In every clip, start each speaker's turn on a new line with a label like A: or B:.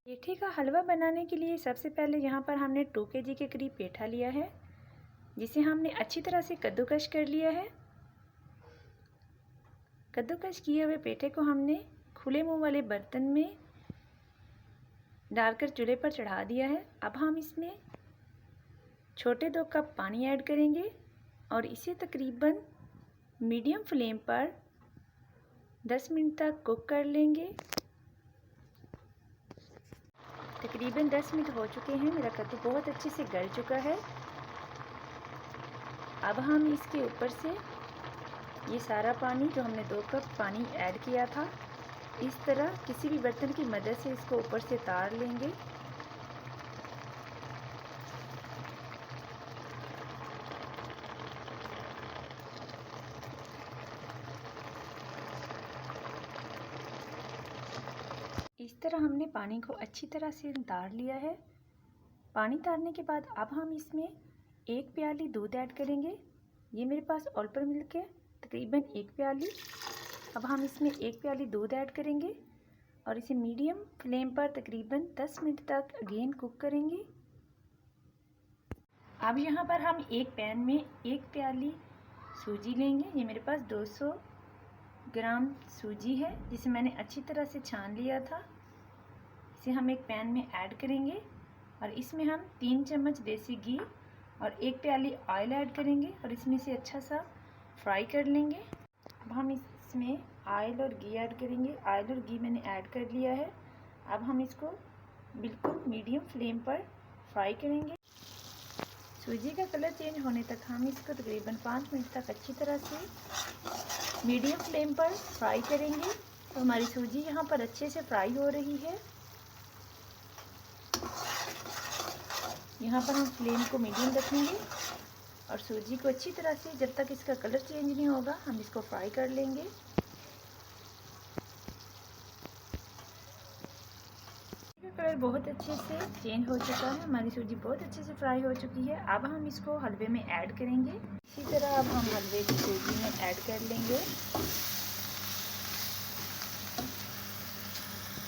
A: पेठे का हलवा बनाने के लिए सबसे पहले यहाँ पर हमने 2 kg के करीब पेठा लिया है, जिसे हमने अच्छी तरह से कद्दूकस कर लिया है। कद्दूकस किए हुए पेठे को हमने खुले मुंह वाले बर्तन में डालकर चूल्हे पर चढ़ा दिया है। अब हम इसमें छोटे 2 कप पानी ऐड करेंगे और इसे तकरीबन मीडियम फ्लेम पर 10 मिनट तक कुक कर लेंगे। तकरीबन 10 मिनट हो चुके हैं। मेरा कद्दू बहुत अच्छे से गल चुका है। अब हम इसके ऊपर से ये सारा पानी जो हमने 2 कप पानी ऐड किया था, इस तरह किसी भी बर्तन की मदद से इसको ऊपर से तार लेंगे। इस तरह हमने पानी को अच्छी तरह से तार लिया है। पानी तारने के बाद अब हम इसमें 1 प्याली दूध ऐड करेंगे। ये मेरे पास ऑल्पर मिल्क है, तकरीबन 1 प्याली। अब हम इसमें 1 प्याली दूध ऐड करेंगे और इसे मीडियम फ्लेम पर तकरीबन 10 मिनट तक अगेन कुक करेंगे। अब यहाँ पर हम एक पैन में 1 प्याली सूजी लेंगे। ये मेरे पास 200 ग्राम सूजी है, जिसे मैंने अच्छी तरह से छान लिया था। इसे हम एक पैन में ऐड करेंगे और इसमें हम 3 चम्मच देसी घी और 1 प्याली ऑयल ऐड करेंगे और इसमें से अच्छा सा फ्राई कर लेंगे। अब हम इसमें ऑयल और घी ऐड करेंगे। ऑयल और घी मैंने ऐड कर लिया है। अब हम इसको बिल्कुल मीडियम फ्लेम पर फ्राई करेंगे। सूजी का कलर चेंज होने तक हम इसको तकरीबन 5 मिनट तक अच्छी तरह से मीडियम फ्लेम पर फ्राई करेंगे। तो हमारी सूजी यहाँ पर अच्छे से फ्राई हो रही है। यहाँ पर हम फ्लेम को मीडियम रखेंगे और सूजी को अच्छी तरह से जब तक इसका कलर चेंज नहीं होगा हम इसको फ्राई कर लेंगे। इसका कलर बहुत अच्छे से चेंज हो चुका है। हमारी सूजी बहुत अच्छे से फ्राई हो चुकी है। अब हम इसको हलवे में ऐड करेंगे। इसी तरह अब हम हलवे की सूजी में ऐड कर लेंगे।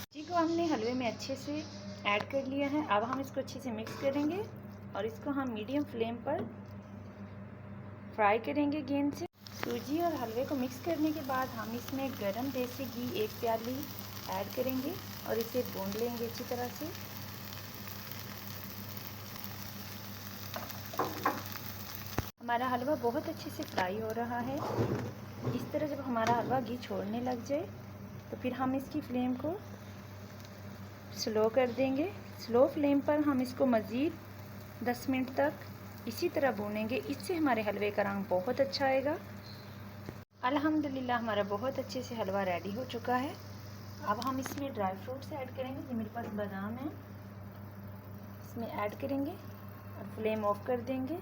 A: सूजी को हमने हलवे में अच्छे से ऐड कर लिया है। अब हम इसको अच्छे से मिक्स करेंगे और इसको हम मीडियम फ्लेम पर फ्राई करेंगे गेंद से। सूजी और हलवे को मिक्स करने के बाद हम इसमें गरम देसी घी 1 प्याली ऐड करेंगे और इसे भून लेंगे अच्छी तरह से। हमारा हलवा बहुत अच्छे से फ्राई हो रहा है। इस तरह जब हमारा हलवा घी छोड़ने लग जाए तो फिर हम इसकी फ्लेम को स्लो कर देंगे। स्लो फ्लेम पर हम इसको मज़ीद 10 मिनट तक इसी तरह भूनेंगे। इससे हमारे हलवे का रंग बहुत अच्छा आएगा। अल्हम्दुलिल्लाह हमारा बहुत अच्छे से हलवा रेडी हो चुका है। अब हम इसमें ड्राई फ्रूट्स ऐड करेंगे। ये मेरे पास बादाम है, इसमें ऐड करेंगे और फ्लेम ऑफ कर देंगे।